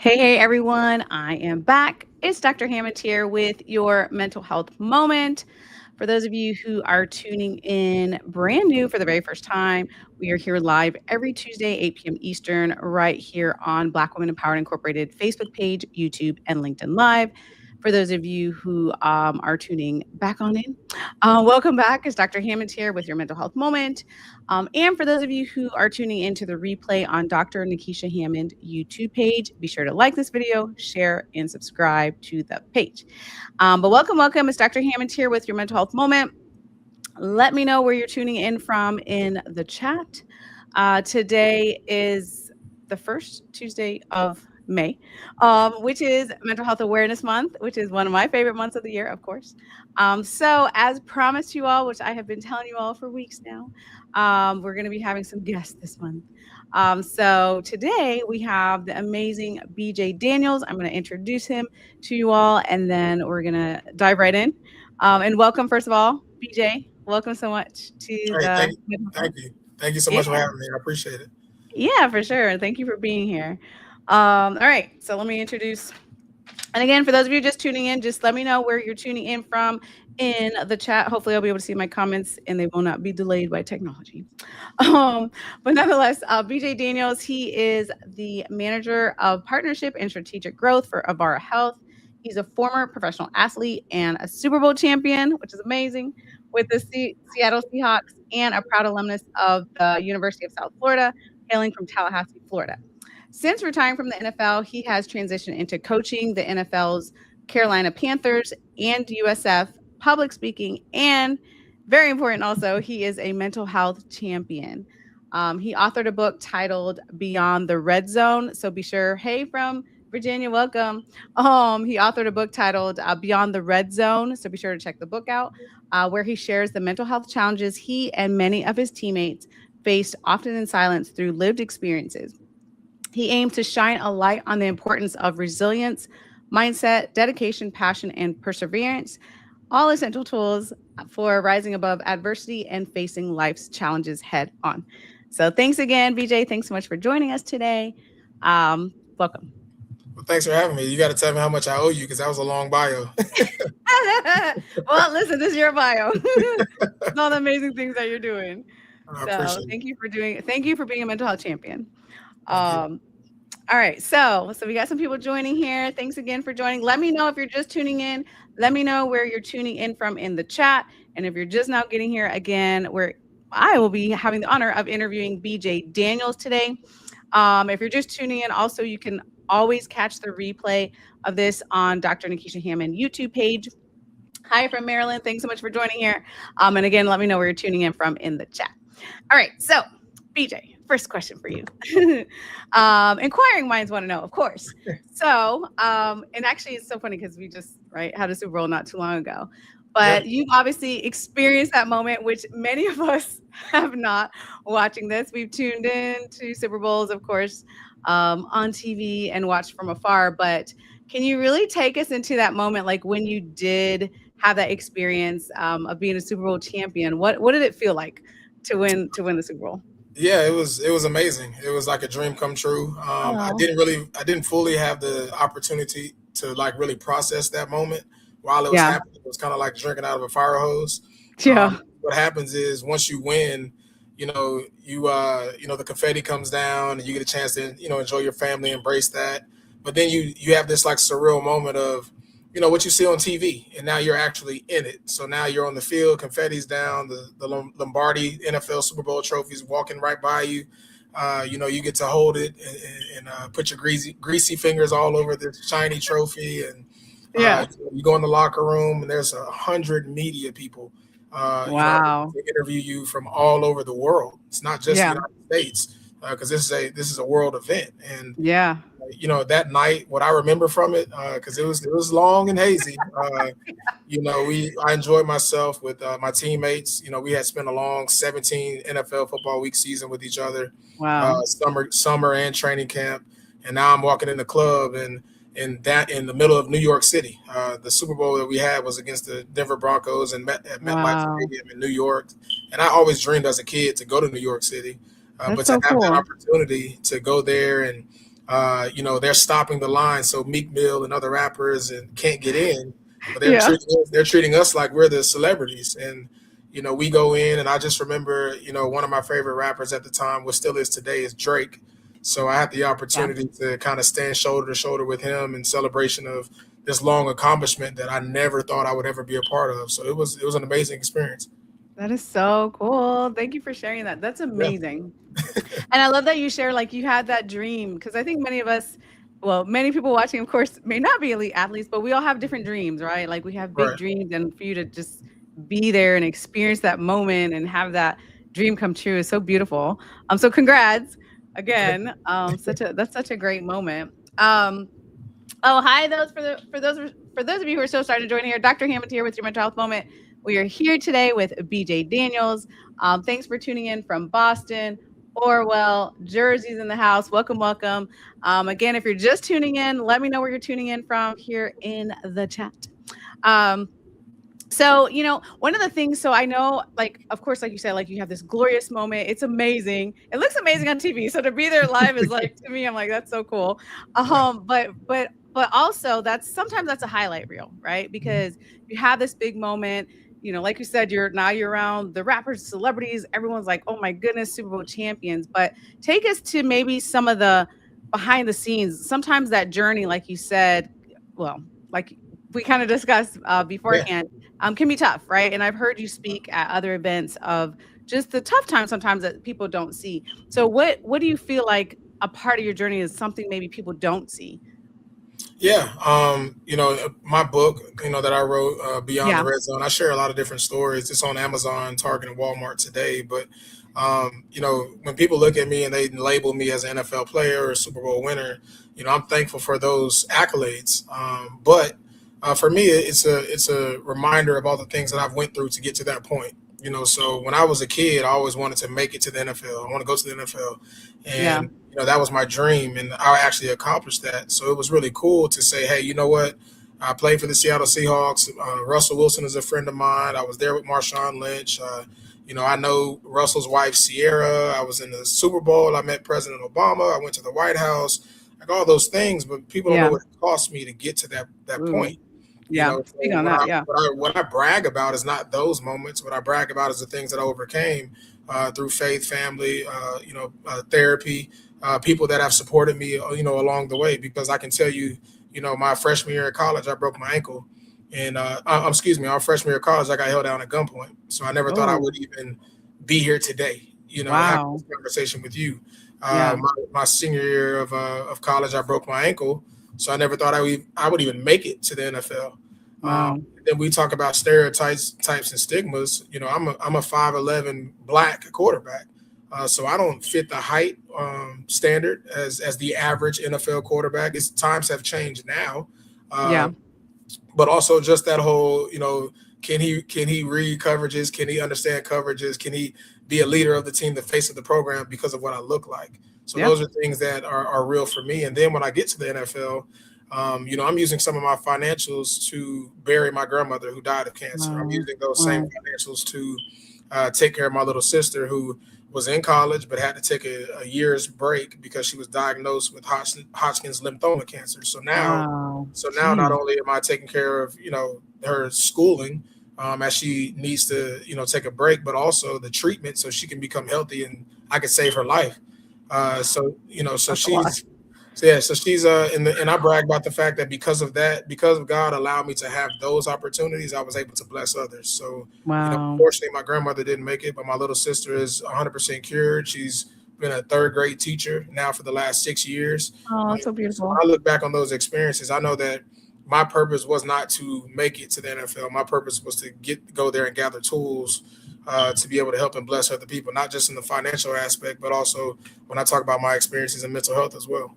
Hey, everyone. I am back. It's Dr. Hammond here with your mental health moment. For those of you who are tuning in brand new for the very first time, we are here live every Tuesday, 8 p.m. Eastern, right here on Black Women Empowered Incorporated Facebook page, YouTube, and LinkedIn Live. For those of you who are tuning back on in, welcome back. It's Dr. Hammond here with your mental health moment. And for those of you who are tuning into the replay on Dr. Nikisha Hammond YouTube page, be sure to like this video, share, and subscribe to the page. But welcome. It's Dr. Hammond here with your mental health moment. Let me know where you're tuning in from in the chat. Today is the first Tuesday of May, which is Mental Health Awareness Month, which is one of my favorite months of the year, of course. So, as promised you all, which I have been telling you all for weeks now, we're going to be having some guests this month. So, today we have the amazing BJ Daniels. I'm going to introduce him to you all, and then we're going to dive right in. And welcome, first of all, BJ. Welcome so much to Hey, the. thank you so Yeah. much for having me. I appreciate it. Yeah, for sure. Thank you for being here. All right, so let me introduce. And again, for those of you just tuning in, just let me know where you're tuning in from in the chat. Hopefully, I'll be able to see my comments and they will not be delayed by technology. But nonetheless, BJ Daniels, he is the manager of partnership and strategic growth for Avara Health. He's a former professional athlete and a Super Bowl champion, which is amazing, with the Seattle Seahawks and a proud alumnus of the University of South Florida, hailing from Tallahassee, Florida. Since retiring from the NFL, he has transitioned into coaching the NFL's Carolina Panthers and USF, public speaking, and very important also, he is a mental health champion. He authored a book titled Beyond the Red Zone. So be sure, hey, from Virginia, welcome. He authored a book titled Beyond the Red Zone. So be sure to check the book out, where he shares the mental health challenges he and many of his teammates faced, often in silence, through lived experiences. He aimed to shine a light on the importance of resilience, mindset, dedication, passion, and perseverance, all essential tools for rising above adversity and facing life's challenges head on. So, thanks again, BJ. Thanks so much for joining us today. Welcome. Well, thanks for having me. You got to tell me how much I owe you because that was a long bio. Well, listen, this is your bio. All the amazing things that you're doing. I So, appreciate it. thank you for being a mental health champion. Thank you. Um, All right, so we got some people joining here. Thanks again for joining. Let me know if you're just tuning in. Let me know where you're tuning in from in the chat. And if you're just now getting here again, where I will be having the honor of interviewing BJ Daniels today. If you're just tuning in, also you can always catch the replay of this on Dr. Nikisha Hammond YouTube page. Hi from Maryland. Thanks so much for joining here. And again, let me know where you're tuning in from in the chat. All right, so BJ, first question for you. Inquiring minds want to know, of course. So, and actually, it's so funny because we just had a Super Bowl not too long ago. Yep. But you've obviously experienced that moment, which many of us have not. Watching this, we've tuned in to Super Bowls, of course, on TV and watched from afar. But can you really take us into that moment, like when you did have that experience of being a Super Bowl champion? What did it feel like to win the Super Bowl? Yeah, it was amazing. It was like a dream come true. I Oh, didn't fully have the opportunity to like really process that moment while it was yeah, happening. It was kind of like drinking out of a fire hose. yeah, What happens is once you win, the confetti comes down and you get a chance to enjoy your family, embrace that. But then you have this like surreal moment of what you see on TV, and now you're actually in it. So now you're on the field, confetti's down, the Lombardi NFL Super Bowl trophies walking right by you. You get to hold it and put your greasy fingers all over this shiny trophy, and yeah. you go in the locker room, and there's 100 media people, Wow. to interview you from all over the world. It's not just the Yeah, United States, because this is a world event, and yeah. that night, what I remember from it, because it was long and hazy. I enjoyed myself with my teammates. We had spent a long 17 NFL football week season with each other, Wow. summer and training camp, and now I'm walking in the club and in the middle of New York City. The Super Bowl that we had was against the Denver Broncos and at MetLife Wow. Stadium in New York. And I always dreamed as a kid to go to New York City, That's but to so have that cool. opportunity to go there and They're stopping the line so Meek Mill and other rappers and can't get in, but Yeah. they're treating us like we're the celebrities. And we go in, and I just remember, one of my favorite rappers at the time, what still is today, is Drake. So I had the Yeah. opportunity to kind of stand shoulder to shoulder with him in celebration of this long accomplishment that I never thought I would ever be a part of. So it was an amazing experience. That is so cool. Thank you for sharing that. That's Yeah, amazing. And I love that you share, like, you had that dream because I think many of us, well, many people watching, of course, may not be elite athletes, but we all have different dreams, right? Like we have big right. dreams, and for you to just be there and experience that moment and have that dream come true is so beautiful. So congrats Thank again. you. That's such a great moment. Oh, hi, for those of you who are so starting to join here. Dr. Hammond here with your mental health moment. We are here today with BJ Daniels. Thanks for tuning in from Boston. Orwell, Jersey's in the house. Welcome, welcome. Again, if you're just tuning in, let me know where you're tuning in from here in the chat. Um, so, one of the things, so I know, like, of course, like you said, like you have this glorious moment. It's amazing. It looks amazing on TV. So to be there live is like, to me, I'm like, that's so cool. Yeah. But also that's sometimes that's a highlight reel, right? Mhm. Because you have this big moment, like you said, you're around the rappers, celebrities, everyone's like, oh my goodness, Super Bowl champions. But take us to maybe some of the behind the scenes. Sometimes that journey, like you said, well, like we kind of discussed Yeah. beforehand, can be tough, right? And I've heard you speak at other events of just the tough times sometimes that people don't see. So what do you feel like a part of your journey is something maybe people don't see? Yeah, my book, that I wrote, Beyond the Yeah, Red Zone. I share a lot of different stories. It's on Amazon, Target, and Walmart today. But when people look at me and they label me as an NFL player or a Super Bowl winner, I'm thankful for those accolades. But for me, it's a reminder of all the things that I've went through to get to that point. So when I was a kid, I always wanted to make it to the NFL. I want to go to the NFL, yeah, and that was my dream, and I actually accomplished that. So it was really cool to say, hey, you know what? I played for the Seattle Seahawks. Russell Wilson is a friend of mine. I was there with Marshawn Lynch. I know Russell's wife, Sierra. I was in the Super Bowl. I met President Obama. I went to the White House, like all those things. But people don't know yeah. what it cost me to get to that Ooh, point. yeah. So Speak on that. Yeah. what I brag about is not those moments. What I brag about is the things that I overcame through faith, family, therapy, people that have supported me, along the way. Because I can tell you, my freshman year of college, I broke my ankle, and excuse me, our freshman year of college, I got held down at gunpoint. So I never thought I Oh, would even be here today. Having wow. this conversation with you. Yeah. My senior year of college, I broke my ankle, so I never thought I would even make it to the NFL. Wow. Then we talk about stereotypes, types, and stigmas. I'm a 5'11" black quarterback, so I don't fit the height standard as the average NFL quarterback. It's times have changed now, Yeah. uh, but also just that whole, can he read coverages? Can he understand coverages? Can he be a leader of the team, the face of the program, because of what I look like? So Yeah. those are things that are real for me. And then when I get to the NFL, I'm using some of my financials to bury my grandmother who died of cancer. I'm Wow. using those same Wow. financials to take care of my little sister who was in college but had to take a year's break because she was diagnosed with Hodgkin's lymphoma cancer. Wow. So now, not Jeez. only am I taking care of her schooling, as she needs to take a break, but also the treatment so she can become healthy and I could save her life. So That's a lot. she's and I brag about the fact that because of that, because of God allowed me to have those opportunities, I was able to bless others. So Wow. unfortunately, my grandmother didn't make it, but my little sister is 100% cured. She's been a third grade teacher now for the last 6 years. Oh, Um, that's so so beautiful. when I look back on those experiences, I know that my purpose was not to make it to the NFL. My purpose was to go there and gather tools to be able to help and bless other people, not just in the financial aspect, but also when I talk about my experiences in mental health as well.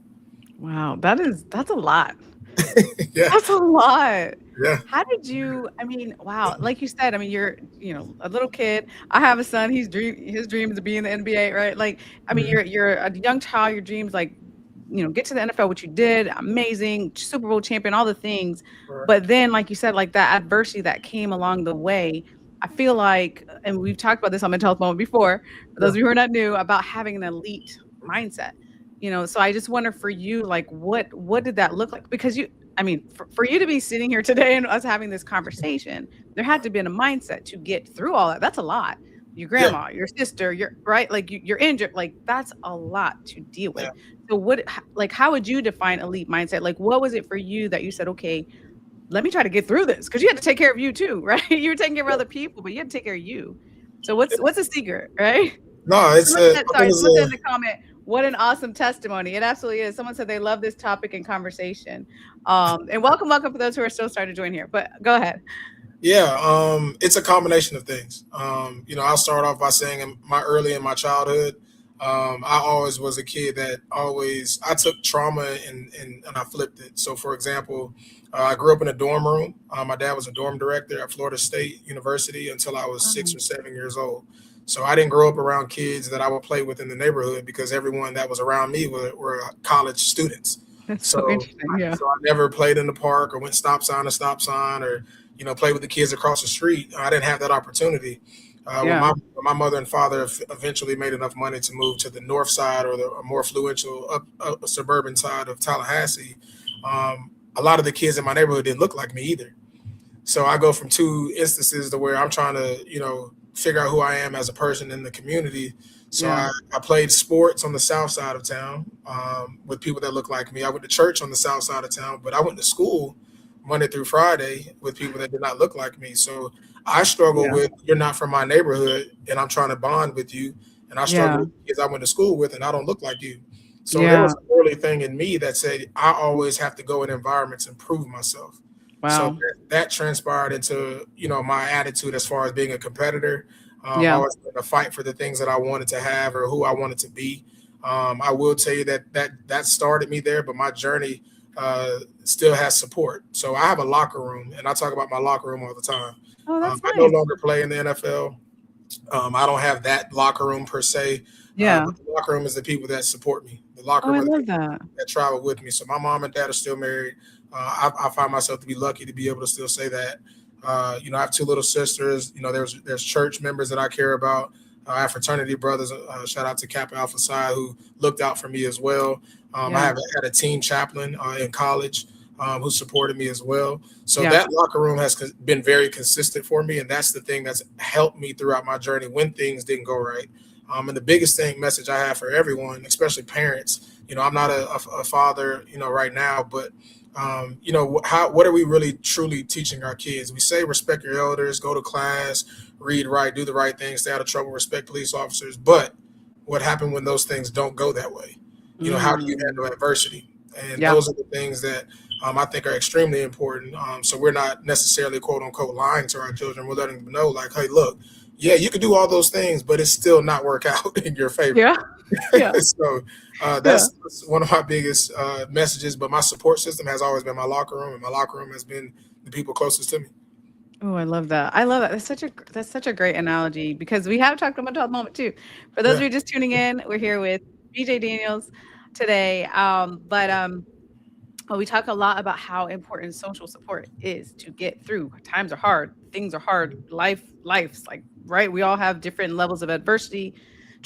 Wow. That's a lot. Yeah, That's a lot. yeah, How did you I mean, wow, like you said, I mean, you're, a little kid. I have a son, his dream is to be in the NBA, right? Like, I mean, mhm, you're a young child, your dreams like, get to the NFL, which you did, amazing, Super Bowl champion, all the things. right, But then, like you said, like that adversity that came along the way, I feel like, and we've talked about this on Mental Health Moment before, for those yeah, of you who are not new, about having an elite mindset. So I just wonder for you, like, what did that look like? Because I mean, for you to be sitting here today and us having this conversation, there had to be in a mindset to get through all that. That's a lot. Your Yeah, grandma, your sister, your right, like you're injured, like that's a lot to deal with. yeah. So like, how would you define elite mindset? Like, what was it for you that you said, okay, let me try to get through this? Because you had to take care of you too, right? You were taking care of other people, but you had to take care of you. So what's a secret, right? No, it's Someone said, I think sorry, it's someone said in the comment, what an awesome testimony. It absolutely is. Someone said they love this topic and conversation. And welcome for those who are still starting to join here. But go ahead. Yeah, it's a combination of things. I'll start off by saying in my childhood, I always was a kid that always I took trauma and I flipped it. So, for example, I grew up in a dorm room. My dad was a dorm director at Florida State University until I was 6 or 7 years old. So I didn't grow up around kids that I would play with in the neighborhood because everyone that was around me were college students. That's so So, interesting. Yeah. so I never played in the park or went stop sign to stop sign or play with the kids across the street. I didn't have that opportunity. Yeah. When my mother and father eventually made enough money to move to the north side or the more influential up suburban side of Tallahassee, a lot of the kids in my neighborhood didn't look like me either. So I go from two instances to where I'm trying to, figure out who I am as a person in the community. So Yeah. I played sports on the south side of town with people that look like me. I went to church on the south side of town, but I went to school Monday through Friday with people that did not look like me. So I struggle Yeah. with you're not from my neighborhood and I'm trying to bond with you. And I struggle Yeah. with kids I went to school with and I don't look like you. So there Yeah. was an early thing in me that said I always have to go in environments and prove myself. So Wow. that transpired into my attitude as far as being a competitor. Yeah. Always going to fight for the things that I wanted to have or who I wanted to be. I will tell you that started me there, but my journey still has support. So I have a locker room, and I talk about my locker room all the time. Oh, that's I no nice. longer play in the NFL. I don't have that locker room per se, Yeah. but the locker room is the people that support me. The Oh, locker I room are the love people that. that travel with me. So my mom and dad are still married. I find myself to be lucky to be able to still say that. I have two little sisters. There's church members that I care about. I have fraternity brothers. Shout out to Kappa Alpha Psi who looked out for me as well. I Yeah. have had a teen chaplain in college who supported me as well. So Yeah. that locker room has been very consistent for me, and that's the thing that's helped me throughout my journey when things didn't go right. And the biggest message I have for everyone, especially parents, I'm not a father, right now, but what are we really truly teaching our kids? We say respect your elders, go to class, read right, do the right thing, stay out of trouble, respect police officers. But what happened when those things don't go that way? How do you Mm. handle adversity? And Yeah. those are the things that I think are extremely important. So we're not necessarily quote unquote lying to our children. We're letting them know, like, hey, look, yeah, you can do all those things, but it's still not work out in your favor. Yeah. Yeah. So Yeah. that's one of my biggest messages. But my support system has always been my locker room, and my locker room has been the people closest to me. Oh, I love that. I love that. That's such a great analogy because we have talked about that moment too. For those of Yeah, you just tuning in, we're here with BJ Daniels today. But we talk a lot about how important social support is to get through. Times are hard, things are hard, life's like right. We all have different levels of adversity,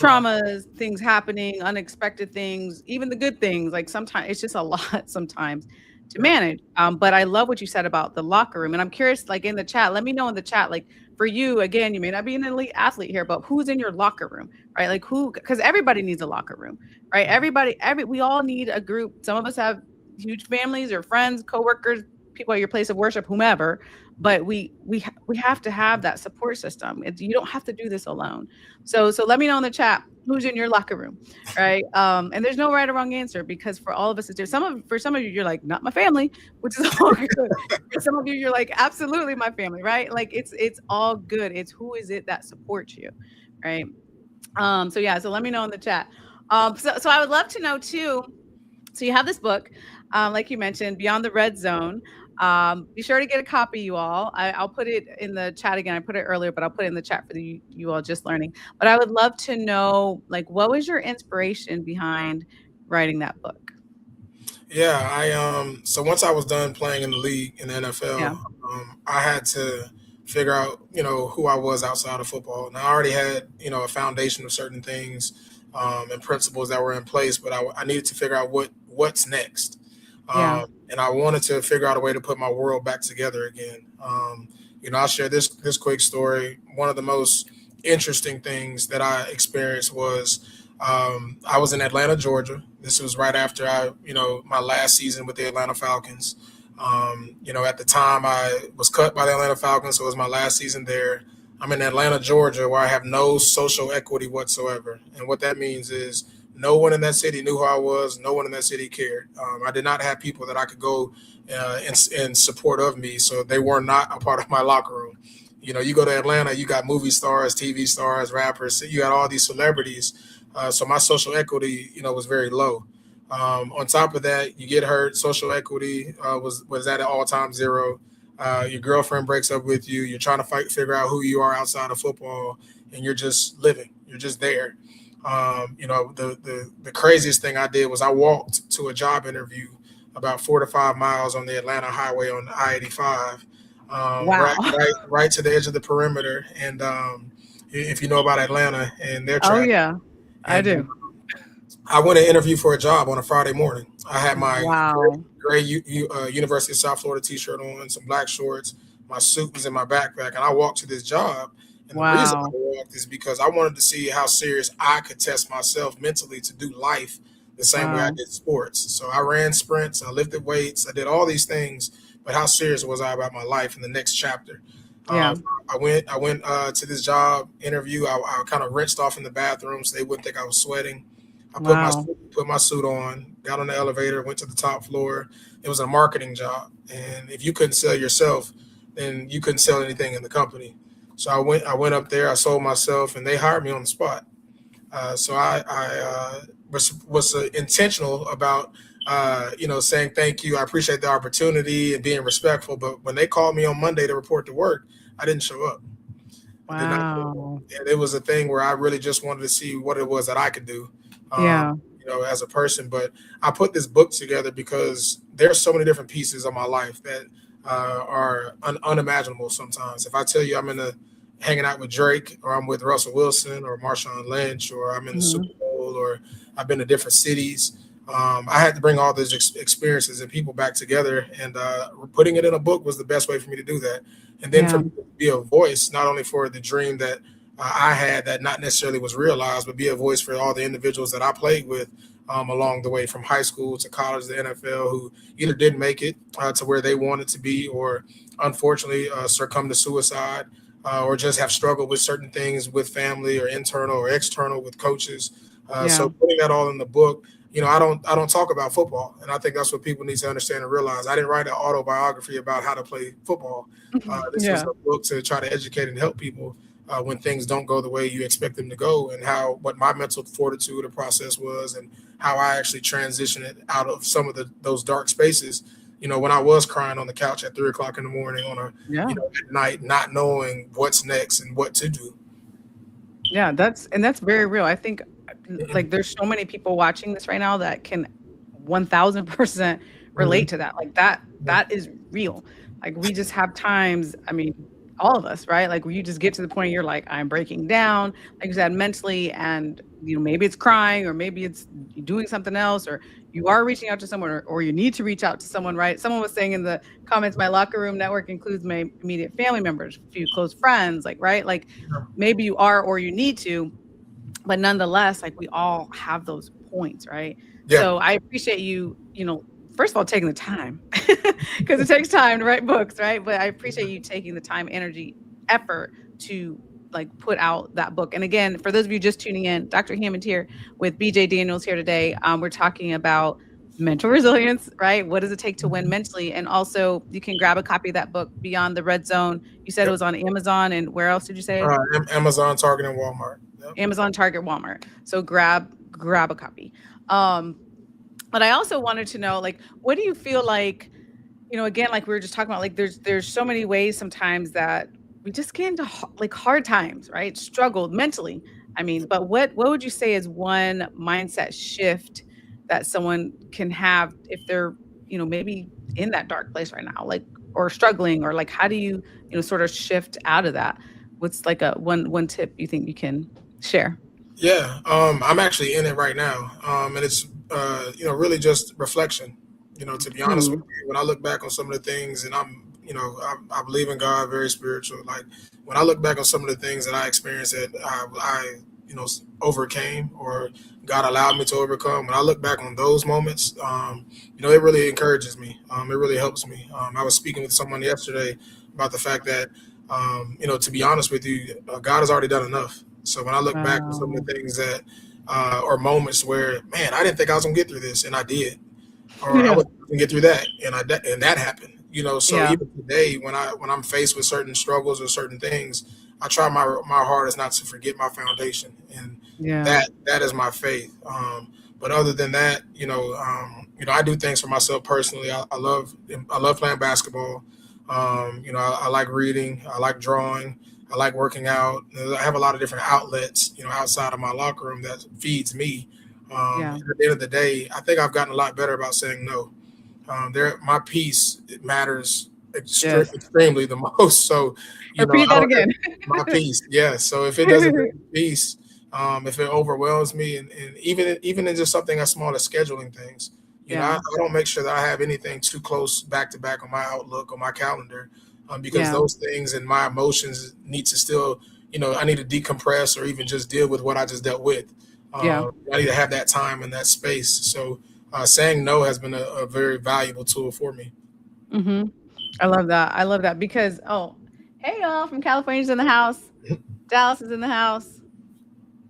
right. traumas, things happening, unexpected things, even the good things. Like sometimes it's just a lot sometimes to Yeah. manage. But I love what you said about the locker room. And I'm curious, like in the chat, let me know in the chat, like for you, again, you may not be an elite athlete here, but who's in your locker room, right? Like who, because everybody needs a locker room, right? We all need a group. Some of us have huge families or friends, coworkers, people at your place of worship, whomever. But we have to have that support system. You don't have to do this alone. So let me know in the chat who's in your locker room, right? And there's no right or wrong answer because for all of us, it's different. For some of you, you're like not my family, which is all good. For some of you, you're like absolutely my family, right? Like it's all good. It's who is it that supports you, right? So yeah, so let me know in the chat. So I would love to know too. So you have this book, like you mentioned, Beyond the Red Zone. Be sure to get a copy, you all. I'll put it in the chat again. I put it earlier, but I'll put it in the chat for you all just learning. But I would love to know, like, what was your inspiration behind writing that book? Yeah, so once I was done playing in the league in the Yeah, NFL, I had to figure out who I was outside of football. And I already had a foundation of certain things and principles that were in place, but I needed to figure out what's next. Yeah. And I wanted to figure out a way to put my world back together again. I'll share this quick story. One of the most interesting things that I experienced was I was in Atlanta, Georgia. This was right after my last season with the Atlanta Falcons. At the time I was cut by the Atlanta Falcons, so it was my last season there. I'm in Atlanta, Georgia, where I have no social equity whatsoever. And what that means is no one in that city knew who I was. No one in that city cared. I did not have people that I could go in support of me, so they were not a part of my locker room. You go to Atlanta, you got movie stars, TV stars, rappers. You got all these celebrities. So my social equity, was very low. On top of that, you get hurt. Social equity was at an all time zero. Your girlfriend breaks up with you. You're trying to figure out who you are outside of football, and you're just living. You're just there. The craziest thing I did was I walked to a job interview about 4 to 5 miles on the Atlanta highway on I-85, Wow. right to the edge of the perimeter. And if you know about Atlanta and their Oh traffic, yeah, I and do. I went to interview for a job on a Friday morning. I had my Wow. gray University of South Florida T-shirt on, some black shorts. My suit was in my backpack, and I walked to this job. And the reason I Wow. walked is because I wanted to see how serious I could test myself mentally to do life the same way I Wow. did sports. So I ran sprints, I lifted weights, I did all these things, but how serious was I about my life in the next chapter? Yeah. Um, I went to this job interview. I kind of rinsed off in the bathroom so they wouldn't think I was sweating. I Wow. put my suit on, got on the elevator, went to the top floor. It was a marketing job, and if you couldn't sell yourself, then you couldn't sell anything in the company. So I went up there, I sold myself, and they hired me on the spot. So I was intentional about saying thank you. I appreciate the opportunity and being respectful. But when they called me on Monday to report to work, I didn't show up. I did not show up. Wow. And it was a thing where I really just wanted to see what it was that I could do, um, Yeah. as a person. But I put this book together because there's so many different pieces of my life that are unimaginable sometimes. If I tell you I'm in a hanging out with Drake, or I'm with Russell Wilson, or Marshawn Lynch, or I'm in the Hmm. Super Bowl, or I've been to different cities. I had to bring all those experiences and people back together, and putting it in a book was the best way for me to do that. And then for Yeah. me to be a voice, not only for the dream that I had that not necessarily was realized, but be a voice for all the individuals that I played with along the way, from high school to college, the NFL, who either didn't make it to where they wanted to be, or unfortunately succumbed to suicide, or just have struggled with certain things with family, or internal or external with coaches. So Yeah. putting that all in the book, I don't talk about football, and I think that's what people need to understand and realize. I didn't write an autobiography about how to play football. This was Yeah. a book to try to educate and help people when things don't go the way you expect them to go, and how what my mental fortitude or process was, and how I actually transitioned it out of some of those dark spaces. When I was crying on the couch at 3 o'clock in the morning on a Yeah. at night, not knowing what's next and what to do. Yeah, that's very real. I think like there's so many people watching this right now that can 1000% relate Mhm. to that. Like that is real. Like we just have times, I mean, all of us, right? Like where you just get to the point you're like, I'm breaking down, like you said, mentally, and maybe it's crying, or maybe it's doing something else, or you are reaching out to someone, or you need to reach out to someone, right? Someone was saying in the comments, my locker room network includes my immediate family members, a few close friends, like, right? Like maybe you are or you need to, but nonetheless, like we all have those points, right? Yeah, So I appreciate you, first of all, taking the time because it takes time to write books, right? But I appreciate you taking the time, energy, effort to like put out that book. And again, for those of you just tuning in, Dr. Hammond here with BJ Daniels here today. We're talking about mental resilience, right? What does it take to win mentally? And also, you can grab a copy of that book, Beyond the Red Zone. You said it yep. was on Amazon, and where else did you say? Amazon, Target, and Walmart. Yep. Amazon, Target, Walmart. So grab a copy. Um, but I also wanted to know, like, what do you feel like, again, like we were just talking about, like there's so many ways sometimes that we just get into like hard times, right? Struggled mentally. I mean, but what would you say is one mindset shift that someone can have if they're, maybe in that dark place right now, like, or struggling, or like how do you, sort of shift out of that? What's like a one tip you think you can share? Yeah, I'm actually in it right now, and it's really just reflection. To be honest with Hmm. you, when I look back on some of the things, and I believe in God, very spiritual. Like when I look back on some of the things that I experienced that overcame, or God allowed me to overcome. When I look back on those moments, it really encourages me. It really helps me. I was speaking with someone yesterday about the fact that to be honest with you, God has already done enough. So when I look back on some of Wow. the things that or moments where, man, I didn't think I was gonna get through this, and I did, or I Yeah. wasn't gonna get through that, and that happened. So Yeah. even today, when I'm faced with certain struggles or certain things, I try my hardest not to forget my foundation, and Yeah. that is my faith. But other than that, I do things for myself personally. I love playing basketball. I like reading. I like drawing. I like working out. I have a lot of different outlets, outside of my locker room that feeds me. Yeah. And at the end of the day, I think I've gotten a lot better about saying no. My peace, it matters Yes. extremely the most. So, Repeat I that don't again. my peace. Yeah. So if it doesn't bring me peace, if it overwhelms me, and even in just something as small as scheduling things, I Yeah. don't make sure that I have anything too close back to back on my Outlook or my calendar, because Yeah. those things and my emotions need to still, I need to decompress or even just deal with what I just dealt with. Yeah. I need to have that time and that space. So saying no has been a very valuable tool for me. Hmm. I love that. I love that because, oh, hey, y'all from California's in the house. Dallas is in the house.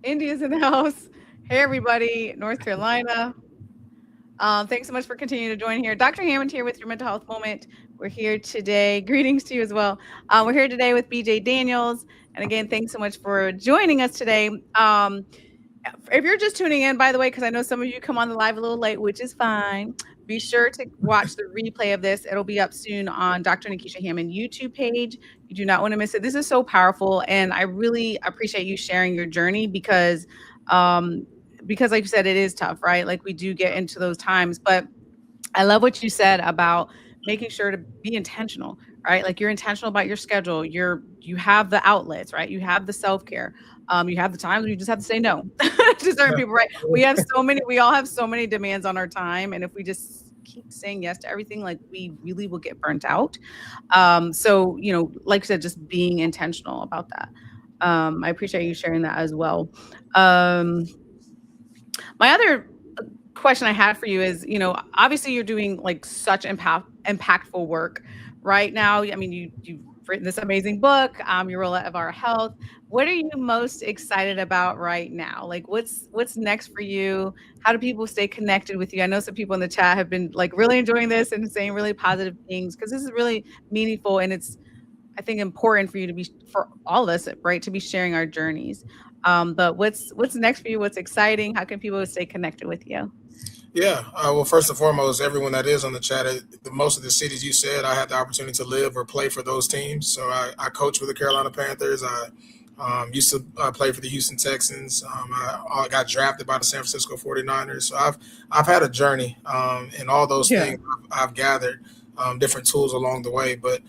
India's in the house. Hey, everybody. North Carolina. Thanks so much for continuing to join here. Dr. Hammond here with your mental health moment. We're here today. Greetings to you as well. We're here today with BJ Daniels. And again, thanks so much for joining us today. If you're just tuning in, by the way, because I know some of you come on the live a little late, which is fine, be sure to watch the replay of this. It'll be up soon on Dr. Nikisha Hammond YouTube page. You do not want to miss it. This is so powerful, and I really appreciate you sharing your journey um, because, like you said, it is tough, right? Like we do get into those times, but I love what you said about making sure to be intentional, right? Like you're intentional about your schedule. You have the outlets, right? You have the self-care. You have the times you just have to say no to certain people, right? We all have so many demands on our time. And if we just keep saying yes to everything, like we really will get burnt out. So, like I said, just being intentional about that. I appreciate you sharing that as well. Um, my other question I had for you is, obviously you're doing like such impactful work right now. I mean, you've written this amazing book, your role of our health. What are you most excited about right now? Like what's next for you? How do people stay connected with you? I know some people in the chat have been like really enjoying this and saying really positive things because this is really meaningful and it's I think important for you to be for all of us, right, to be sharing our journeys. But what's next for you? What's exciting? How can people stay connected with you? Yeah. Well, first and foremost, everyone that is on the chat, most of the cities you said, I had the opportunity to live or play for those teams. So I coach for the Carolina Panthers. I used to play for the Houston Texans. I got drafted by the San Francisco 49ers. So I've had a journey, and all those Yeah. things I've gathered different tools along the way. But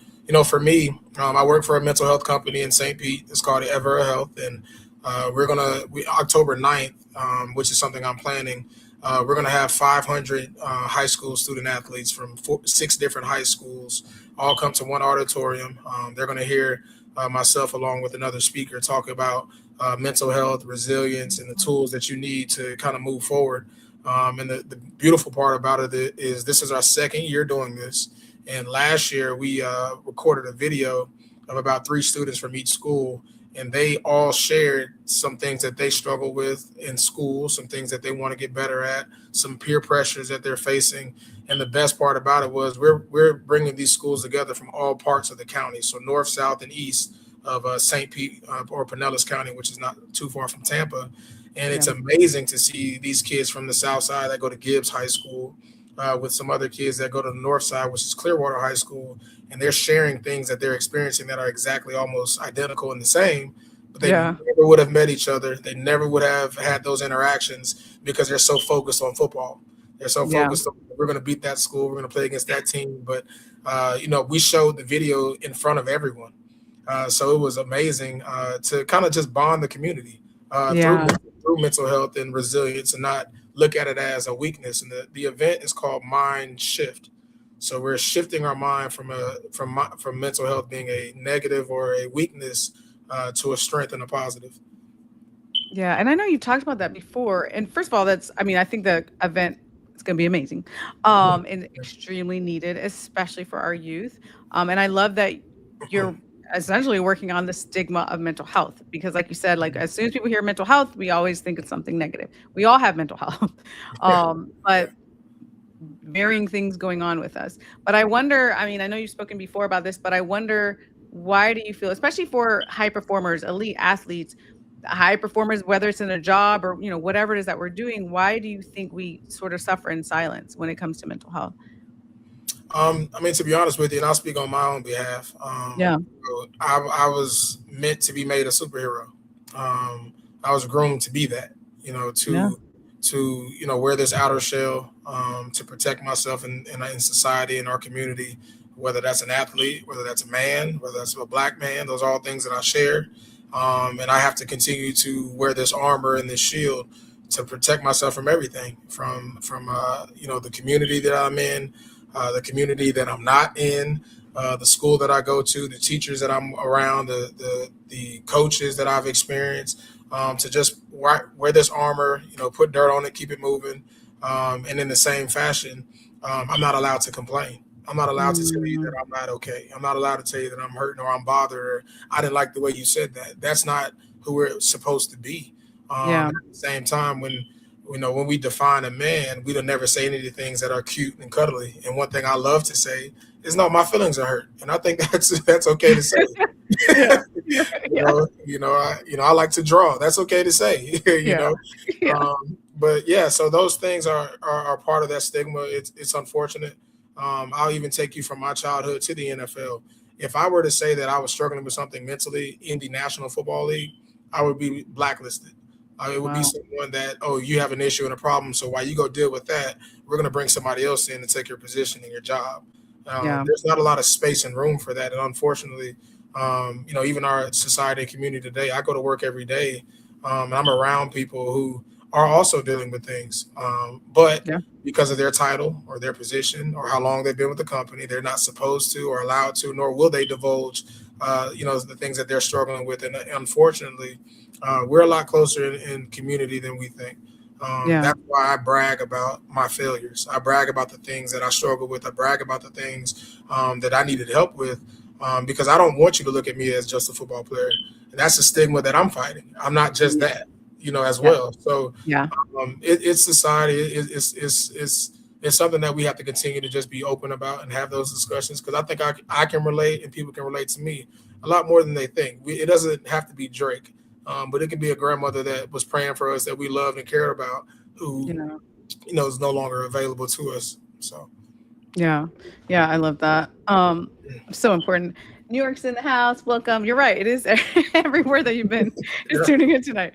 for me, I work for a mental health company in St. Pete. It's called Ever Health, and October 9th, which is something I'm planning. We're going to have 500 high school student athletes from 6 different high schools all come to one auditorium. They're going to hear myself along with another speaker talk about mental health, resilience, and the tools that you need to kind of move forward. And the beautiful part about it is this is our second year doing this. And last year we recorded a video of about 3 students from each school, and they all shared some things that they struggle with in school, some things that they want to get better at, some peer pressures that they're facing. And the best part about it was we're bringing these schools together from all parts of the county, so north, south, and east of St. Pete or Pinellas County, which is not too far from Tampa. And Yeah. it's amazing to see these kids from the south side that go to Gibbs High School with some other kids that go to the north side, which is Clearwater High School, and they're sharing things that they're experiencing that are exactly almost identical and the same, but they Yeah. never would have met each other. They never would have had those interactions because they're so focused on football. They're so Yeah. focused on we're going to beat that school, we're going to play against that team. But we showed the video in front of everyone, so it was amazing to kind of just bond the community through Yeah. through mental health and resilience and not look at it as a weakness. And the event is called Mind Shift. So we're shifting our mind from mental health being a negative or a weakness to a strength and a positive. Yeah, and I know you talked about that before. And first of all, I mean, I think the event is going to be amazing, and extremely needed, especially for our youth. And I love that you're essentially working on the stigma of mental health because, like you said, like as soon as people hear mental health, we always think it's something negative. We all have mental health, but varying things going on with us. But I wonder, I mean, I know you've spoken before about this, but I wonder why do you feel, especially for high performers, elite athletes, high performers, whether it's in a job or, whatever it is that we're doing, why do you think we sort of suffer in silence when it comes to mental health? I mean, to be honest with you, and I'll speak on my own behalf. Yeah. I was meant to be made a superhero. I was groomed to be that. Yeah. To wear this outer shell, to protect myself in society, in our community, whether that's an athlete, whether that's a man, whether that's a black man. Those are all things that I share, and I have to continue to wear this armor and this shield to protect myself from everything, from the community that I'm in, the community that I'm not in, the school that I go to, the teachers that I'm around, the coaches that I've experienced, to just wear this armor, put dirt on it, keep it moving, and in the same fashion, I'm not allowed to complain. I'm not allowed to tell you that Mm, I'm not okay. I'm not allowed to tell you that I'm hurting or I'm bothered or I didn't like the way you said that. That's not who we're supposed to be. yeah. At the same time, when we define a man, we don't never say any of the things that are cute and cuddly. And one thing I love to say is, "No, my feelings are hurt," and I think that's okay to say. Yeah. Yeah. Yeah. I like to draw. That's okay to say. Yeah. Yeah. But yeah, so those things are part of that stigma. It's unfortunate. I'll even take you from my childhood to the NFL. If I were to say that I was struggling with something mentally in the National Football League, I would be blacklisted. It would be Wow. someone that, oh, you have an issue and a problem, so while you go deal with that, we're going to bring somebody else in to take your position and your job. Yeah. There's not a lot of space and room for that, and unfortunately, even our society and community today, I go to work every day, and I'm around people who are also dealing with things, but Yeah. because of their title or their position or how long they've been with the company, they're not supposed to or allowed to, nor will they divulge, the things that they're struggling with. And unfortunately, we're a lot closer in community than we think. Yeah. That's why I brag about my failures. I brag about the things that I struggle with. I brag about the things that I needed help with, because I don't want you to look at me as just a football player. And that's a stigma that I'm fighting. I'm not just Yeah. that, as Yeah. well. So Yeah. it's society. It's something that we have to continue to just be open about and have those discussions, because I think I can relate and people can relate to me a lot more than they think. It doesn't have to be Drake, but it can be a grandmother that was praying for us that we loved and cared about, who Yeah. is no longer available to us. So Yeah. Yeah, I love that. So important. New York's in the house. Welcome. You're right. It is everywhere that you've been is yeah, tuning in tonight.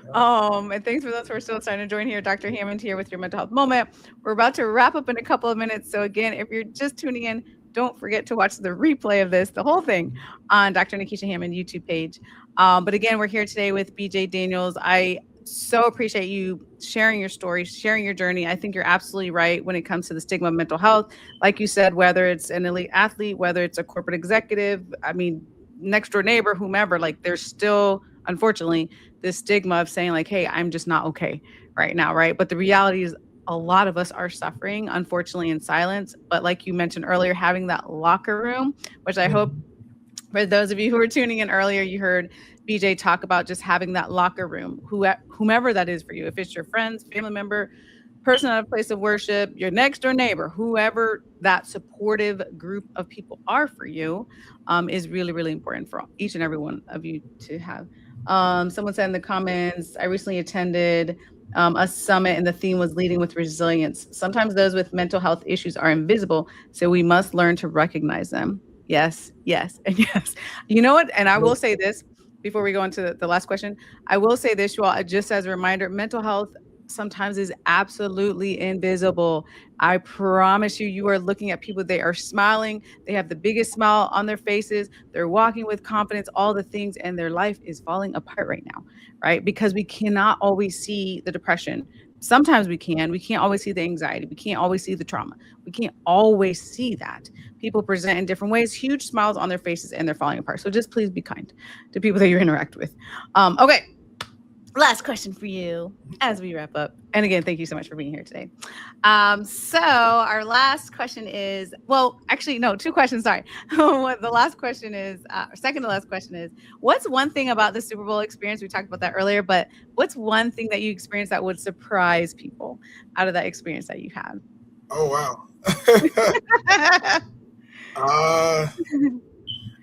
yeah. And thanks for those who are still starting to join here. Dr. Hammond here with your mental health moment. We're about to wrap up in a couple of minutes. So again, if you're just tuning in, don't forget to watch the replay of this, the whole thing, on Dr. Nikisha Hammond YouTube page. But again, we're here today with BJ Daniels. I so appreciate you sharing your story, sharing your journey. I think you're absolutely right when it comes to the stigma of mental health. Like you said, whether it's an elite athlete, whether it's a corporate executive, I mean, next door neighbor, whomever, like there's still, unfortunately, this stigma of saying like, hey, I'm just not okay right now, right? But the reality is a lot of us are suffering, unfortunately, in silence. But like you mentioned earlier, having that locker room, which I hope Mhm. for those of you who were tuning in earlier, you heard BJ talk about just having that locker room, whomever that is for you. If it's your friends, family member, person at a place of worship, your next door neighbor, whoever that supportive group of people are for you, is really, really important for each and every one of you to have. Someone said in the comments, I recently attended a summit and the theme was leading with resilience. Sometimes those with mental health issues are invisible, so we must learn to recognize them. Yes, yes, and yes. You know what? And I will say this before we go into the last question. I will say this, you all, just as a reminder, mental health sometimes is absolutely invisible. I promise you, you are looking at people, they are smiling, they have the biggest smile on their faces, they're walking with confidence, all the things, and their life is falling apart right now, right? Because we cannot always see the depression. Sometimes we can. We can't always see the anxiety. We can't always see the trauma. We can't always see that. People present in different ways, huge smiles on their faces, and they're falling apart. So just please be kind to people that you interact with. Okay, last question for you as we wrap up. And again, thank you so much for being here today. So our last question is, well, actually, no, two questions. Sorry. What the last question is, second to last question is, what's one thing about the Super Bowl experience? We talked about that earlier, but what's one thing that you experienced that would surprise people out of that experience that you had? Oh wow. uh,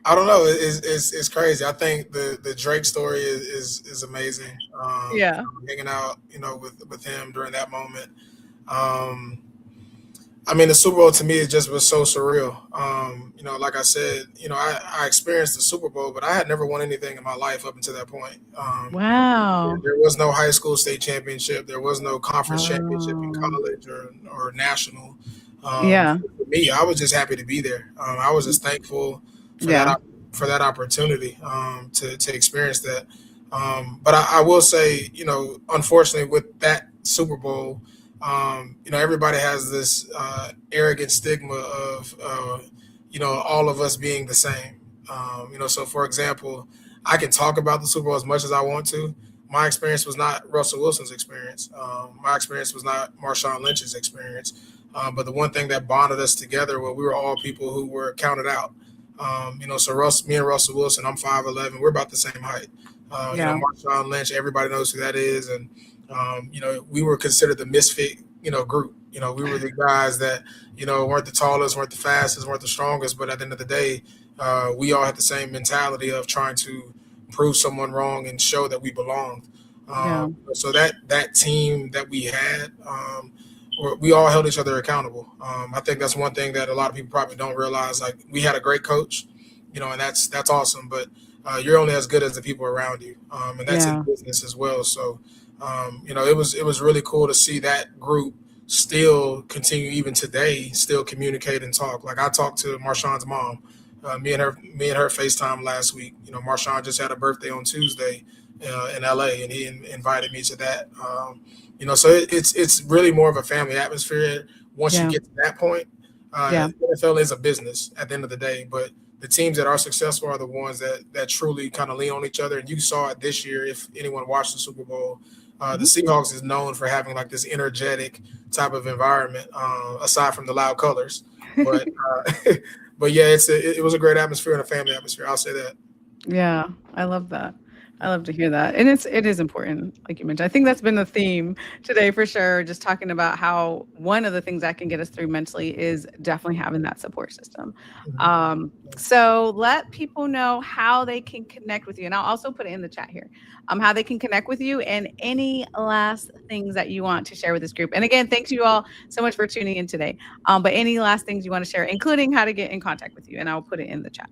I don't know. It's crazy. I think the Drake story is amazing. Yeah. Hanging out, with him during that moment. Um, I mean, the Super Bowl to me it just was so surreal. Like I said, I experienced the Super Bowl, but I had never won anything in my life up until that point. Wow. There was no high school state championship. There was no conference championship in Oh, college or national. yeah. For me, I was just happy to be there. I was just thankful for that Yeah. for that opportunity to experience that. But I will say, unfortunately, with that Super Bowl, everybody has this arrogant stigma of, all of us being the same. So for example, I can talk about the Super Bowl as much as I want to. My experience was not Russell Wilson's experience. My experience was not Marshawn Lynch's experience. But the one thing that bonded us together was we were all people who were counted out. So me and Russell Wilson, I'm 5'11", we're about the same height. Yeah. Marshawn Lynch, everybody knows who that is, and we were considered the misfit, group. We were the guys that weren't the tallest, weren't the fastest, weren't the strongest, but at the end of the day, we all had the same mentality of trying to prove someone wrong and show that we belonged. Yeah. So that team that we had, we all held each other accountable. I think that's one thing that a lot of people probably don't realize. Like we had a great coach, and that's awesome. But you're only as good as the people around you, and that's in Yeah. business as well. So, it was really cool to see that group still continue even today, still communicate and talk. Like I talked to Marshawn's mom. Me and her FaceTime last week. Marshawn just had a birthday on Tuesday in LA, and he invited me to that. So it's really more of a family atmosphere once you Yeah. get to that point. Yeah. NFL is a business at the end of the day, but the teams that are successful are the ones that truly kind of lean on each other. And you saw it this year. If anyone watched the Super Bowl, the Mhm. Seahawks is known for having like this energetic type of environment, aside from the loud colors. But but yeah, it was a great atmosphere and a family atmosphere. I'll say that. Yeah, I love that. I love to hear that. And it is important, like you mentioned. I think that's been the theme today for sure, just talking about how one of the things that can get us through mentally is definitely having that support system. Mhm. So let people know how they can connect with you. And I'll also put it in the chat here, how they can connect with you and any last things that you want to share with this group. And again, thanks you all so much for tuning in today. But any last things you want to share, including how to get in contact with you, and I'll put it in the chat.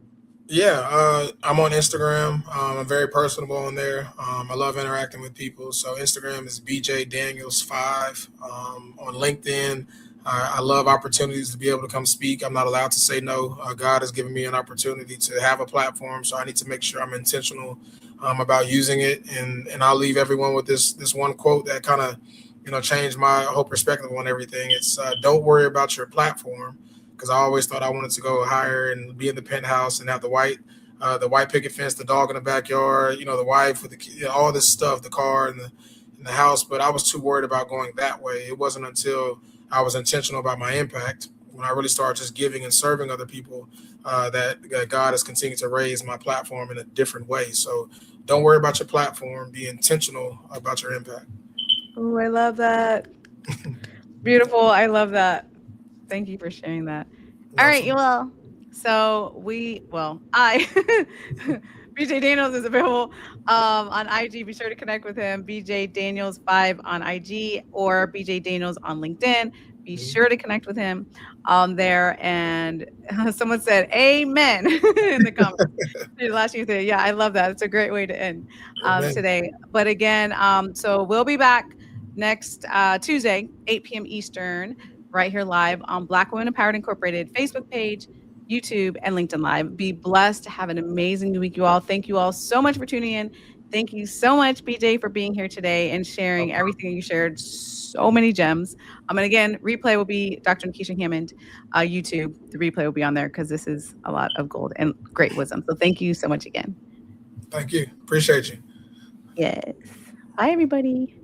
Yeah, I'm on Instagram. I'm very personable on there. I love interacting with people. So Instagram is BJ Daniels 5. On LinkedIn, I love opportunities to be able to come speak. I'm not allowed to say no. God has given me an opportunity to have a platform, so I need to make sure I'm intentional about using it. And I'll leave everyone with this one quote that kind of changed my whole perspective on everything. It's don't worry about your platform, because I always thought I wanted to go higher and be in the penthouse and have the white picket fence, the dog in the backyard, the wife with all this stuff, the car and the house. But I was too worried about going that way. It wasn't until I was intentional about my impact, when I really started just giving and serving other people, that God has continued to raise my platform in a different way. So don't worry about your platform. Be intentional about your impact. Oh, I love that. Beautiful. I love that. Thank you for sharing that. All right, you Absolutely. all. So I, BJ Daniels is available on IG. Be sure to connect with him. BJ Daniels 5 on IG or BJ Daniels on LinkedIn. Be sure to connect with him there. And someone said, Amen in the comments. The last thing you said, yeah, I love that. It's a great way to end Amen. today. But again, so we'll be back next Tuesday, 8 p.m. Eastern, right here live on Black Women Empowered Incorporated Facebook page, YouTube, and LinkedIn Live. Be blessed. Have an amazing week, you all. Thank you all so much for tuning in. Thank you so much, BJ, for being here today and No sharing problem. everything you shared. So many gems. And again, replay will be Dr. Nikisha Hammond, YouTube. The replay will be on there because this is a lot of gold and great wisdom. So thank you so much again. Thank you. Appreciate you. Yes. Bye, everybody.